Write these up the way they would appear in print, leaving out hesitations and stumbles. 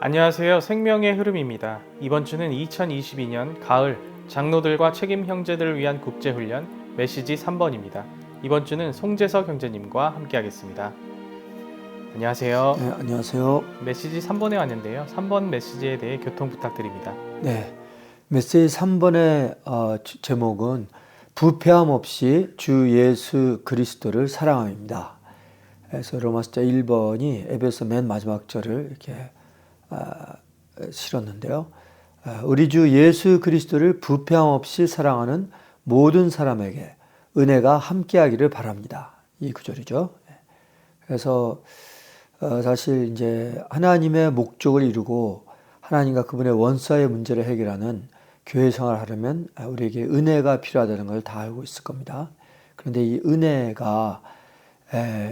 안녕하세요. 생명의 흐름입니다. 이번 주는 2022년 가을 장로들과 책임 형제들을 위한 국제훈련 메시지 3번입니다. 이번 주는 송재석 형제님과 함께하겠습니다. 안녕하세요. 네, 안녕하세요. 메시지 3번에 왔는데요. 3번 메시지에 대해 교통 부탁드립니다. 네, 메시지 3번의 제목은 부패함 없이 주 예수 그리스도를 사랑함입니다. 그래서 로마서 1번이 에베소 맨 마지막 절을 이렇게 실었는데요. 우리 주 예수 그리스도를 부패함 없이 사랑하는 모든 사람에게 은혜가 함께하기를 바랍니다. 이 구절이죠. 그래서 사실 이제 하나님의 목적을 이루고 하나님과 그분의 원수와의 문제를 해결하는 교회 생활을 하려면 우리에게 은혜가 필요하다는 걸 다 알고 있을 겁니다. 그런데 이 은혜가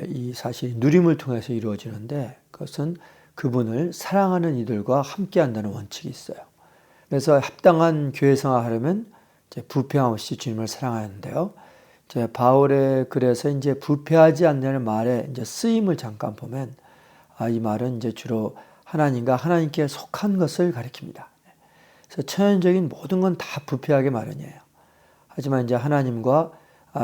이 사실 누림을 통해서 이루어지는데 그것은 그분을 사랑하는 이들과 함께 한다는 원칙이 있어요. 그래서 합당한 교회 생활을 하려면 이제 부패함 없이 주님을 사랑하는데요. 이제 바울의 글에서 이제 부패하지 않는 말의 이제 쓰임을 잠깐 보면 이 말은 이제 주로 하나님과 하나님께 속한 것을 가리킵니다. 그래서 천연적인 모든 건 다 부패하게 마련이에요. 하지만 이제 하나님과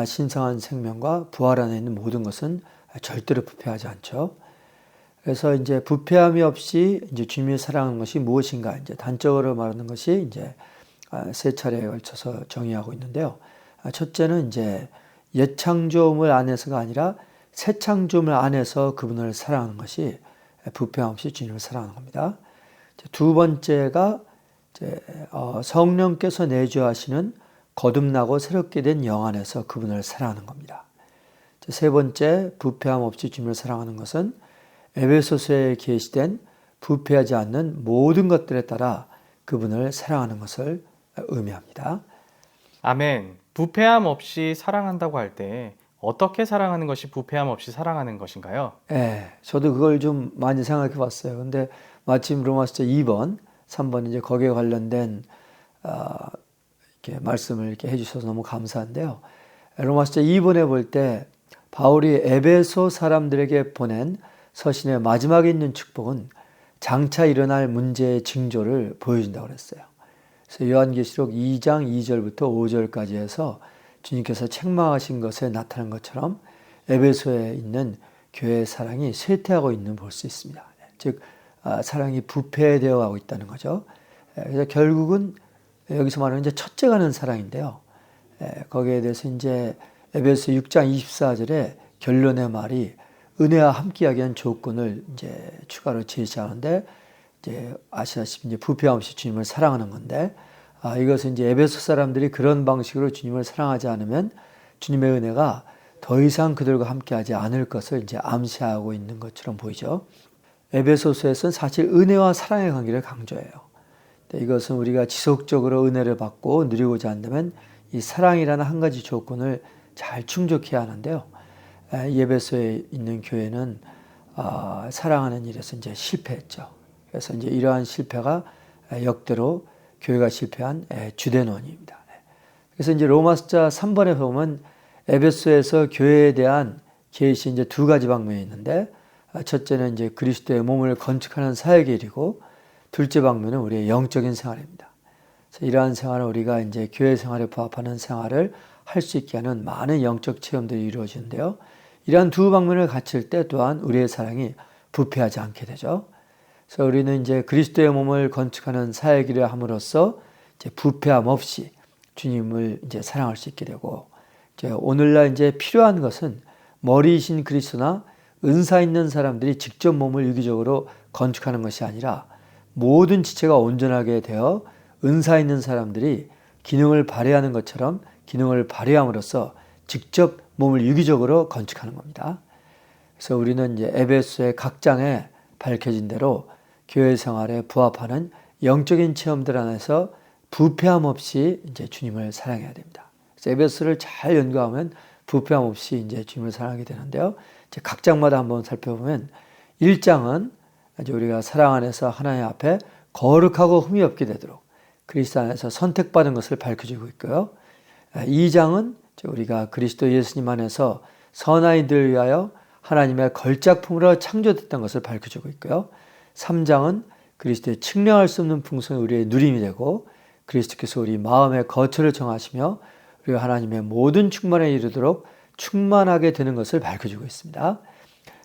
신성한 생명과 부활 안에 있는 모든 것은 절대로 부패하지 않죠. 그래서 이제 부패함이 없이 이제 주님을 사랑하는 것이 무엇인가 이제 단적으로 말하는 것이 이제 세 차례에 걸쳐서 정의하고 있는데요. 첫째는 이제 옛 창조물 안에서가 아니라 새 창조물 안에서 그분을 사랑하는 것이 부패함 없이 주님을 사랑하는 겁니다. 두 번째가 이제 성령께서 내주하시는 거듭나고 새롭게 된 영 안에서 그분을 사랑하는 겁니다. 세 번째 부패함 없이 주님을 사랑하는 것은 에베소서에 계시된 부패하지 않는 모든 것들에 따라 그분을 사랑하는 것을 의미합니다. 아멘. 부패함 없이 사랑한다고 할 때 어떻게 사랑하는 것이 부패함 없이 사랑하는 것인가요? 네, 저도 그걸 좀 많이 생각해 봤어요. 근데 마침 로마서 2번, 3번 이제 거기에 관련된 이렇게 말씀을 이렇게 해주셔서 너무 감사한데요. 로마서 2번에 볼 때 바울이 에베소 사람들에게 보낸 서신의 마지막에 있는 축복은 장차 일어날 문제의 징조를 보여준다고 그랬어요. 그래서 요한계시록 2장 2절부터 5절까지 해서 주님께서 책망하신 것에 나타난 것처럼 에베소에 있는 교회의 사랑이 쇠퇴하고 있는 볼 수 있습니다. 즉 사랑이 부패되어 가고 있다는 거죠. 그래서 결국은 여기서 말하는 이제 첫째가는 사랑인데요. 거기에 대해서 이제 에베소 6장 24절에 결론의 말이 은혜와 함께하기 위한 조건을 이제 추가로 제시하는데 이제 아시다시피 이제 부패함 없이 주님을 사랑하는 건데 이것은 이제 에베소 사람들이 그런 방식으로 주님을 사랑하지 않으면 주님의 은혜가 더 이상 그들과 함께하지 않을 것을 이제 암시하고 있는 것처럼 보이죠. 에베소서에서는 사실 은혜와 사랑의 관계를 강조해요. 이것은 우리가 지속적으로 은혜를 받고 누리고자 한다면 이 사랑이라는 한 가지 조건을 잘 충족해야 하는데요. 에베소에 있는 교회는 사랑하는 일에서 이제 실패했죠. 그래서 이제 이러한 실패가 역대로 교회가 실패한 주된 원인입니다. 그래서 이제 로마서 3번에 보면 에베소에서 교회에 대한 계시 이제 두 가지 방면이 있는데 첫째는 이제 그리스도의 몸을 건축하는 사역의 일이고 둘째 방면은 우리의 영적인 생활입니다. 그래서 이러한 생활을 우리가 이제 교회 생활에 부합하는 생활을 할 수 있게 하는 많은 영적 체험들이 이루어지는데요. 이러한 두 방면을 갖출 때 또한 우리의 사랑이 부패하지 않게 되죠. 그래서 우리는 이제 그리스도의 몸을 건축하는 사역을 함으로써 이제 부패함 없이 주님을 이제 사랑할 수 있게 되고 이제 오늘날 이제 필요한 것은 머리이신 그리스도나 은사 있는 사람들이 직접 몸을 유기적으로 건축하는 것이 아니라 모든 지체가 온전하게 되어 은사 있는 사람들이 기능을 발휘하는 것처럼 기능을 발휘함으로써 직접 몸을 유기적으로 건축하는 겁니다. 그래서 우리는 이제 에베소의 각 장에 밝혀진 대로 교회 생활에 부합하는 영적인 체험들 안에서 부패함 없이 이제 주님을 사랑해야 됩니다. 그래서 에베소를 잘 연구하면 부패함 없이 이제 주님을 사랑하게 되는데요. 이제 각 장마다 한번 살펴보면 1장은 이제 우리가 사랑 안에서 하나님 앞에 거룩하고 흠이 없게 되도록 그리스도 안에서 선택받은 것을 밝혀주고 있고요. 2장은 우리가 그리스도 예수님 안에서 선하인들을 위하여 하나님의 걸작품으로 창조됐던 것을 밝혀주고 있고요. 3장은 그리스도의 측량할 수 없는 풍성이 우리의 누림이 되고 그리스도께서 우리 마음의 거처를 정하시며 우리가 하나님의 모든 충만에 이르도록 충만하게 되는 것을 밝혀주고 있습니다.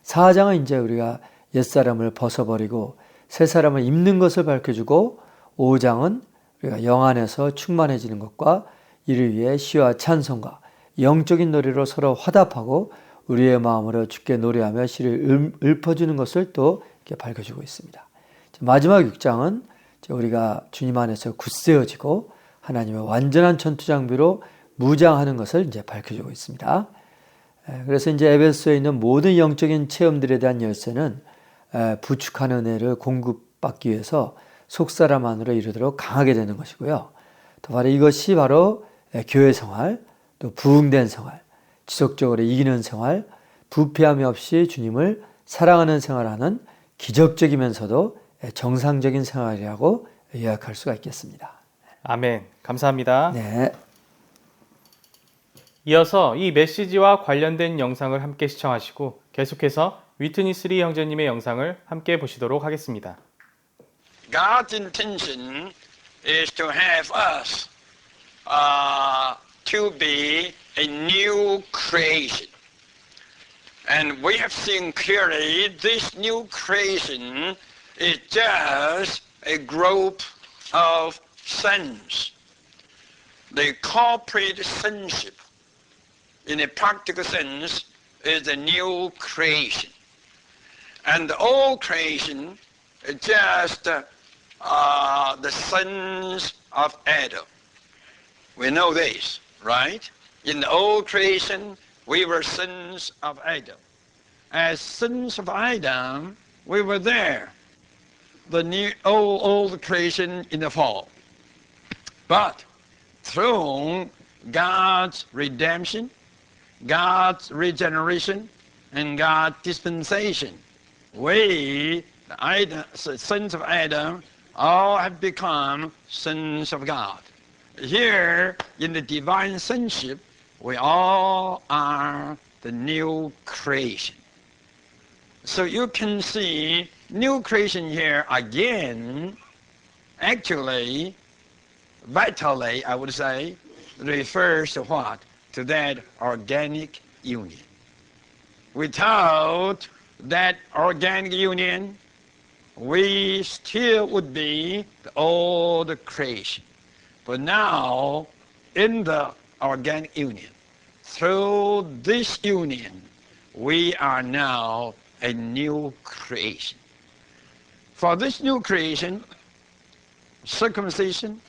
4장은 이제 우리가 옛사람을 벗어버리고 새사람을 입는 것을 밝혀주고 5장은 우리가 영 안에서 충만해지는 것과 이를 위해 시와 찬송과 영적인 노래로 서로 화답하고 우리의 마음으로 주께 노래하며 시를 읊어주는 것을 또 이렇게 밝혀주고 있습니다. 마지막 6장은 우리가 주님 안에서 굳세어지고 하나님의 완전한 전투 장비로 무장하는 것을 이제 밝혀주고 있습니다. 그래서 이제 에베소에 있는 모든 영적인 체험들에 대한 열쇠는 부축하는 은혜를 공급받기 위해서 속사람 안으로 이르도록 강하게 되는 것이고요. 또 바로 이것이 바로 교회 생활, 또 부흥된 생활, 지속적으로 이기는 생활, 부패함이 없이 주님을 사랑하는 생활하는 기적적이면서도 정상적인 생활이라고 요약할 수가 있겠습니다. 아멘. 감사합니다. 네. 이어서 이 메시지와 관련된 영상을 함께 시청하시고 계속해서 위트니스리 형제님의 영상을 함께 보시도록 하겠습니다. God's intention is to have us to be a new creation. And we have seen clearly this new creation is just a group of sons. The corporate sonship, in a practical sense, is a new creation. And the old creation is just the sons of Adam. We know this, right? In the old creation, we were sons of Adam. As sons of Adam, we were there. The new old creation in the fall. But through God's redemption, God's regeneration, and God's dispensation, we, the sons of Adam, all have become sons of God. Here, in the divine sonship, we all are the new creation. So you can see new creation here again, actually, vitally, I would say, refers to what? To that organic union. Without that organic union, we still would be the old creation. But now, in the organic union, through this union, we are now a new creation. For this new creation, circumcision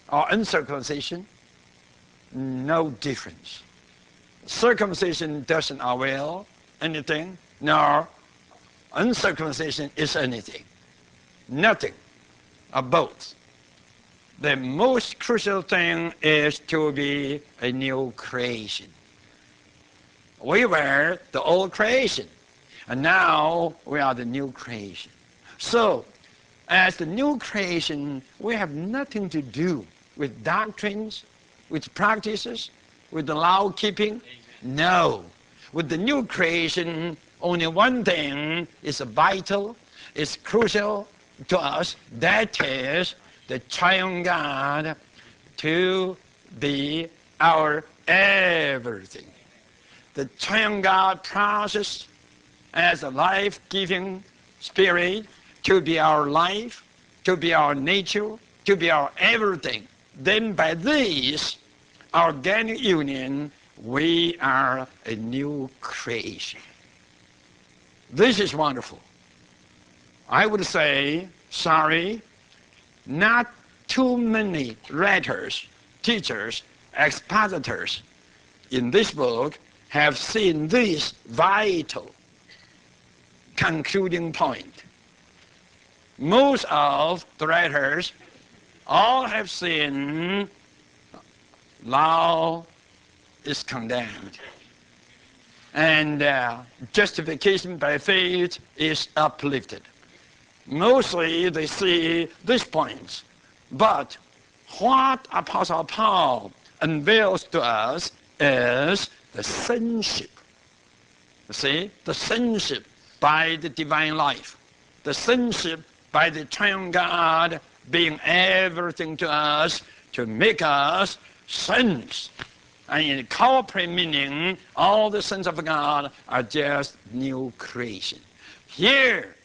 or uncircumcision, no difference. Circumcision doesn't avail anything, nor uncircumcision is anything. Nothing of both. The most crucial thing is to be a new creation. We were the old creation, and now we are the new creation. So, as the new creation, we have nothing to do with doctrines, with practices, with the law keeping. No. With the new creation, only one thing is vital, is crucial to us. That is the triune God to be our everything. The triune God process as a life-giving spirit to be our life, to be our nature, to be our everything. Then by this organic union, we are a new creation. This is wonderful. I would say, sorry, not too many writers, teachers, expositors in this book have seen this vital concluding point. Most of the writers all have seen law is condemned, and justification by faith is uplifted. Mostly they see these points, but what Apostle Paul unveils to us is the sonship. You see, the sonship by the divine life, the sonship by the triune God being everything to us to make us sons. And in corporate meaning, all the sons of God are just new creation. Here,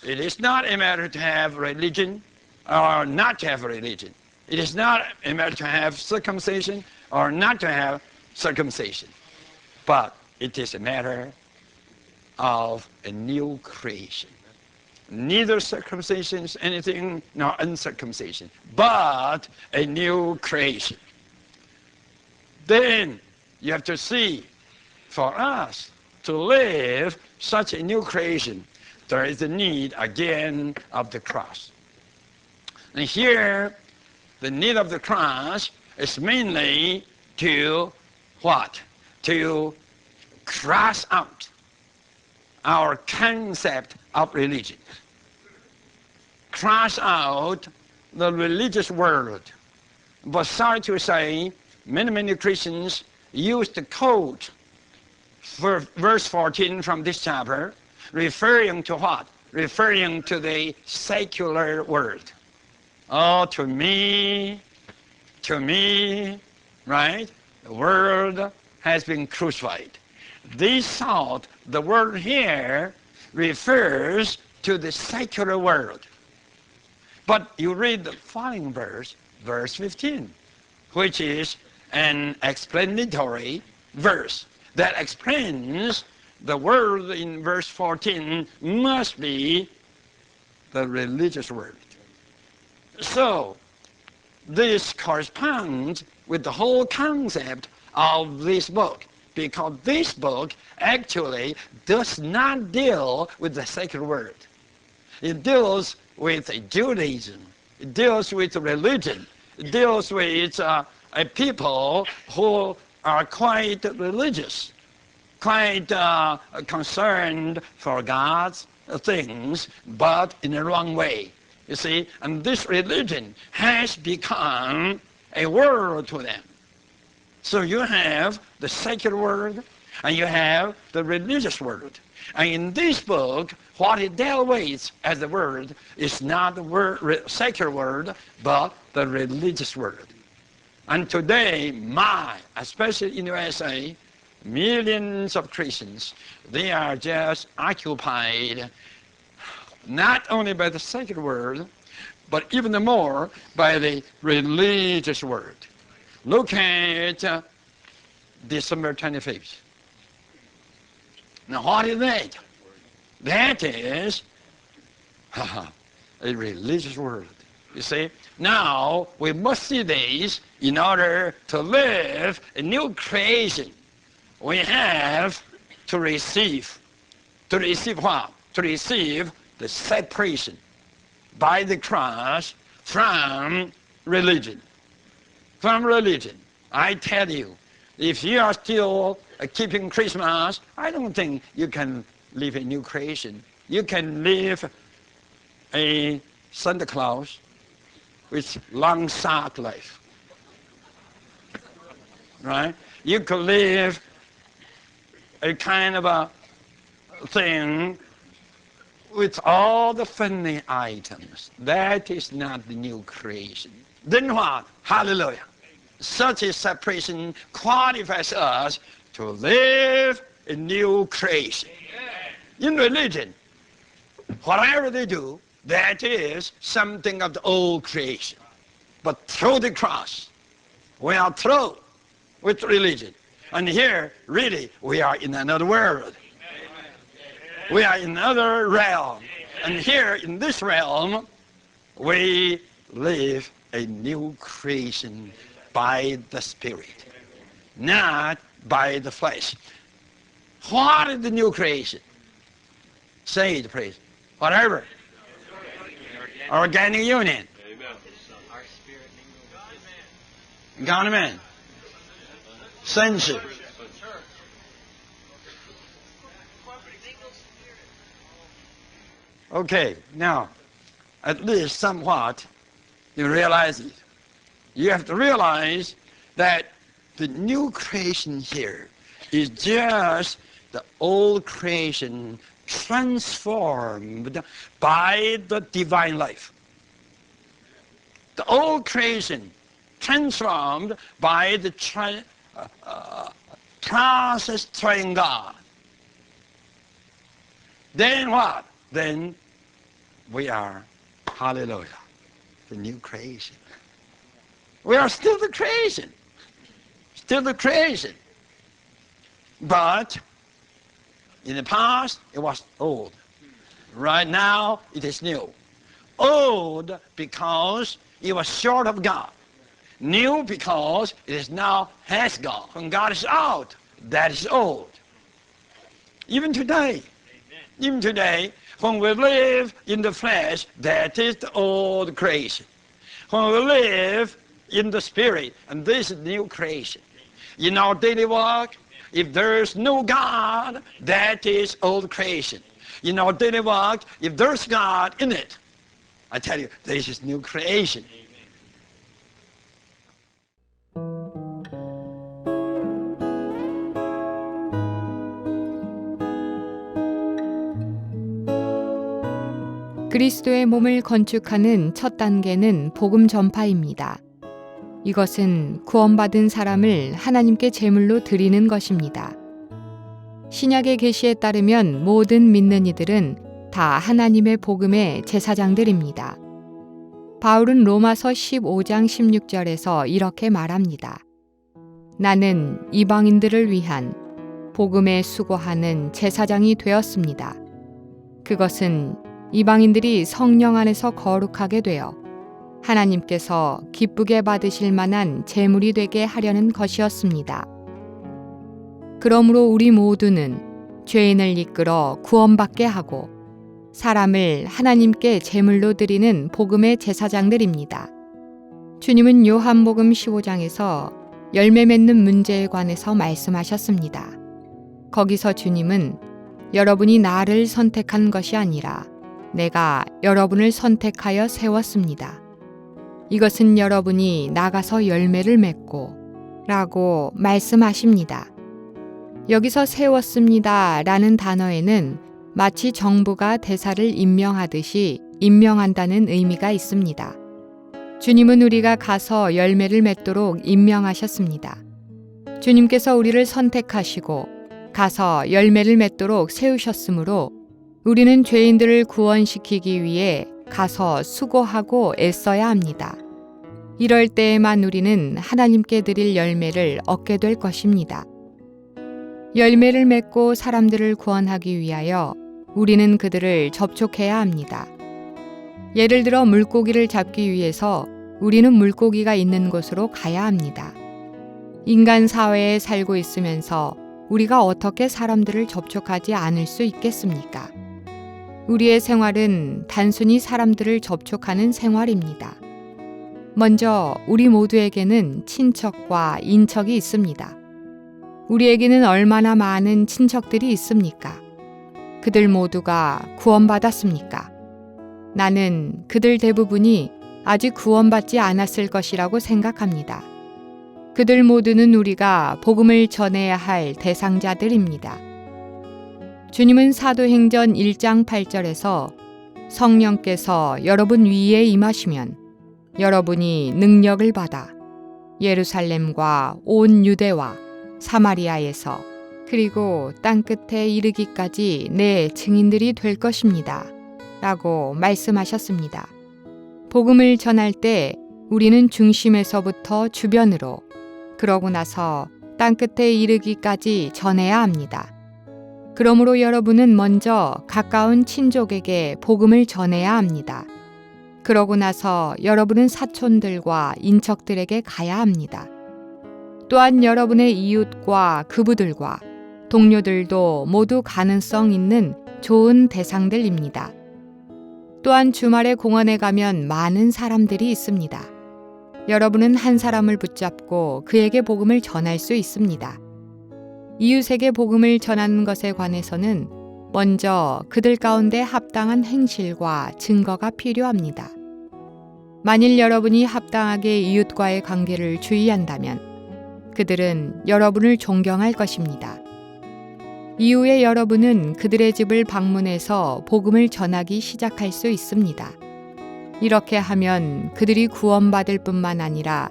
it is not a matter to have religion or not to have religion. It is not a matter to have circumcision or not to have circumcision. But it is a matter of a new creation. Neither circumcision is anything nor uncircumcision, but a new creation. Then you have to see, for us to live such a new creation, there is the need again of the cross. And here, the need of the cross is mainly to what? To cross out our concept of religion. Cross out the religious world. But sorry to say, many Christians use the quote for verse 14 from this chapter, referring to what? Referring to the secular world. Oh, to me, right? The world has been crucified. This thought, the word here, refers to the secular world. But you read the following verse, verse 15, which is an explanatory verse that explains the word in verse 14 must be the religious world. So, this corresponds with the whole concept of this book, because this book actually does not deal with the secular world. It deals with Judaism. It deals with religion. It deals with a people who are quite religious, quite concerned for God's things, but in the wrong way. You see, and this religion has become a world to them. So you have the secular world, and you have the religious world. And in this book, what it dealt with as the word is not the secular world, but the religious world. And today, especially in the USA, millions of Christians, they are just occupied not only by the secular world, but even more by the religious world. Look at December 25th. Now what is that? That is a religious world. You see? Now we must see this in order to live a new creation. We have to receive. To receive what? To receive the separation by the cross from religion. From religion. I tell you, if you are still keeping Christmas, I don't think you can live a new creation. You can live a Santa Claus with long sock life. Right? You could live a kind of a thing with all the funny items. That is not the new creation. Then what? Hallelujah. Such a separation qualifies us to live a new creation. In religion, whatever they do, that is something of the old creation. But through the cross, we are through with religion. And here, really, we are in another world. We are in another realm. And here, in this realm, we live a new creation by the Spirit, not by the flesh. What is the new creation? Say it, please. Whatever. Organic union. God-man. Sonship. Okay, now, at least somewhat, you realize it. You have to realize that the new creation here is just the old creation transformed by the divine life. The old creation transformed by the process trained God. Then what? Then we are, hallelujah, the new creation. We are still the creation. Still the creation. But in the past, it was old. Right now, it is new. Old because it was short of God. New because it is now has God. When God is out, that is old. Even today, when we live in the flesh, that is the old creation. When we live in the spirit, and this is new creation. In our daily walk, if there is no God, that is old creation. In our daily walk, if there's God in it, I tell you, this is new creation. 그리스도의 몸을 건축하는 첫 단계는 복음 전파입니다. 이것은 구원받은 사람을 하나님께 제물로 드리는 것입니다. 신약의 계시에 따르면 모든 믿는 이들은 다 하나님의 복음의 제사장들입니다. 바울은 로마서 15장 16절에서 이렇게 말합니다. 나는 이방인들을 위한 복음에 수고하는 제사장이 되었습니다. 그것은 이방인들이 성령 안에서 거룩하게 되어 하나님께서 기쁘게 받으실 만한 제물이 되게 하려는 것이었습니다. 그러므로 우리 모두는 죄인을 이끌어 구원받게 하고 사람을 하나님께 제물로 드리는 복음의 제사장들입니다. 주님은 요한복음 15장에서 열매 맺는 문제에 관해서 말씀하셨습니다. 거기서 주님은 여러분이 나를 선택한 것이 아니라 내가 여러분을 선택하여 세웠습니다. 이것은 여러분이 나가서 열매를 맺고 라고 말씀하십니다. 여기서 세웠습니다 라는 단어에는 마치 정부가 대사를 임명하듯이 임명한다는 의미가 있습니다. 주님은 우리가 가서 열매를 맺도록 임명하셨습니다. 주님께서 우리를 선택하시고 가서 열매를 맺도록 세우셨으므로 우리는 죄인들을 구원시키기 위해 가서 수고하고 애써야 합니다. 이럴 때에만 우리는 하나님께 드릴 열매를 얻게 될 것입니다. 열매를 맺고 사람들을 구원하기 위하여 우리는 그들을 접촉해야 합니다. 예를 들어 물고기를 잡기 위해서 우리는 물고기가 있는 곳으로 가야 합니다. 인간 사회에 살고 있으면서 우리가 어떻게 사람들을 접촉하지 않을 수 있겠습니까? 우리의 생활은 단순히 사람들을 접촉하는 생활입니다. 먼저 우리 모두에게는 친척과 인척이 있습니다. 우리에게는 얼마나 많은 친척들이 있습니까? 그들 모두가 구원받았습니까? 나는 그들 대부분이 아직 구원받지 않았을 것이라고 생각합니다. 그들 모두는 우리가 복음을 전해야 할 대상자들입니다. 주님은 사도행전 1장 8절에서 성령께서 여러분 위에 임하시면 여러분이 능력을 받아 예루살렘과 온 유대와 사마리아에서 그리고 땅끝에 이르기까지 내 증인들이 될 것입니다. 라고 말씀하셨습니다. 복음을 전할 때 우리는 중심에서부터 주변으로 그러고 나서 땅끝에 이르기까지 전해야 합니다. 그러므로 여러분은 먼저 가까운 친족에게 복음을 전해야 합니다. 그러고 나서 여러분은 사촌들과 인척들에게 가야 합니다. 또한 여러분의 이웃과 그부들과 동료들도 모두 가능성 있는 좋은 대상들입니다. 또한 주말에 공원에 가면 많은 사람들이 있습니다. 여러분은 한 사람을 붙잡고 그에게 복음을 전할 수 있습니다. 이웃에게 복음을 전하는 것에 관해서는 먼저 그들 가운데 합당한 행실과 증거가 필요합니다. 만일 여러분이 합당하게 이웃과의 관계를 주의한다면 그들은 여러분을 존경할 것입니다. 이후에 여러분은 그들의 집을 방문해서 복음을 전하기 시작할 수 있습니다. 이렇게 하면 그들이 구원받을 뿐만 아니라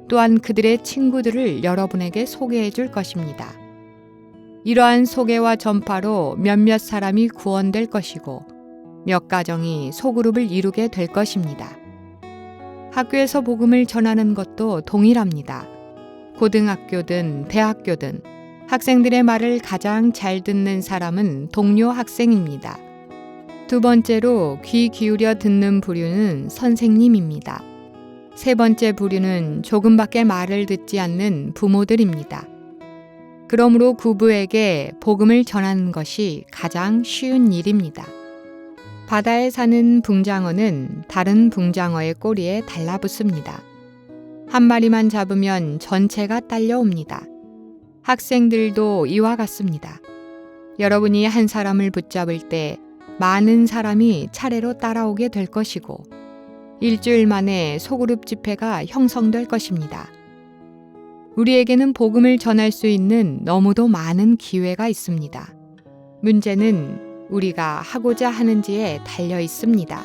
또한 그들의 친구들을 여러분에게 소개해 줄 것입니다. 이러한 소개와 전파로 몇몇 사람이 구원될 것이고 몇 가정이 소그룹을 이루게 될 것입니다. 학교에서 복음을 전하는 것도 동일합니다. 고등학교든 대학교든 학생들의 말을 가장 잘 듣는 사람은 동료 학생입니다. 두 번째로 귀 기울여 듣는 부류는 선생님입니다. 세 번째 부류는 조금밖에 말을 듣지 않는 부모들입니다. 그러므로 구부에게 복음을 전하는 것이 가장 쉬운 일입니다. 바다에 사는 붕장어는 다른 붕장어의 꼬리에 달라붙습니다. 한 마리만 잡으면 전체가 딸려옵니다. 학생들도 이와 같습니다. 여러분이 한 사람을 붙잡을 때 많은 사람이 차례로 따라오게 될 것이고 일주일 만에 소그룹 집회가 형성될 것입니다. 우리에게는 복음을 전할 수 있는 너무도 많은 기회가 있습니다. 문제는 우리가 하고자 하는지에 달려 있습니다.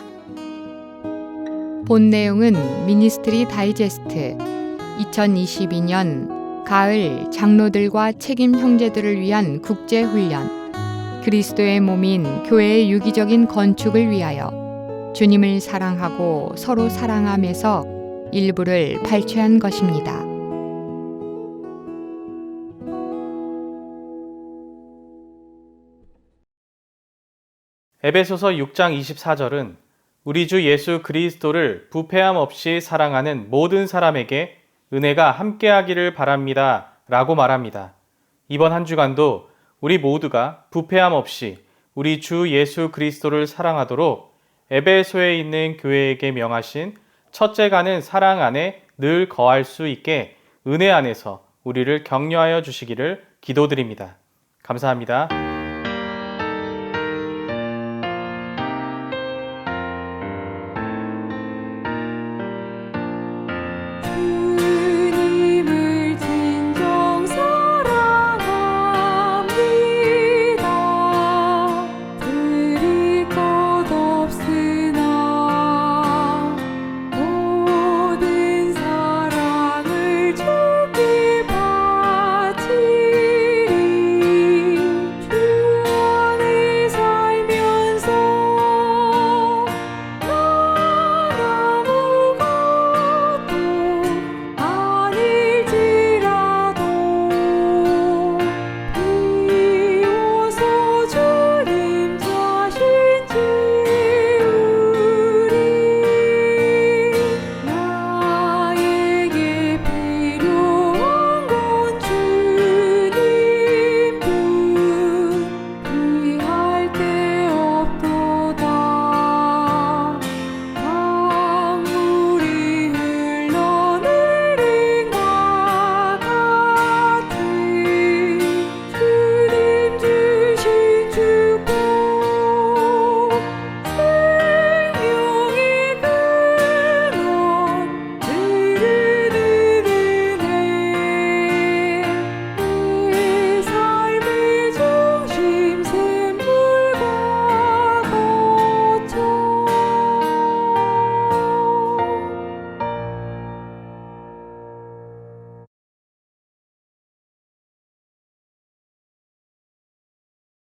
본 내용은 미니스트리 다이제스트 2022년 가을 장로들과 책임 형제들을 위한 국제훈련 그리스도의 몸인 교회의 유기적인 건축을 위하여 주님을 사랑하고 서로 사랑함에서 일부를 발췌한 것입니다. 에베소서 6장 24절은 우리 주 예수 그리스도를 부패함 없이 사랑하는 모든 사람에게 은혜가 함께하기를 바랍니다. 라고 말합니다. 이번 한 주간도 우리 모두가 부패함 없이 우리 주 예수 그리스도를 사랑하도록 에베소에 있는 교회에게 명하신 첫째가는 사랑 안에 늘 거할 수 있게 은혜 안에서 우리를 격려하여 주시기를 기도드립니다. 감사합니다.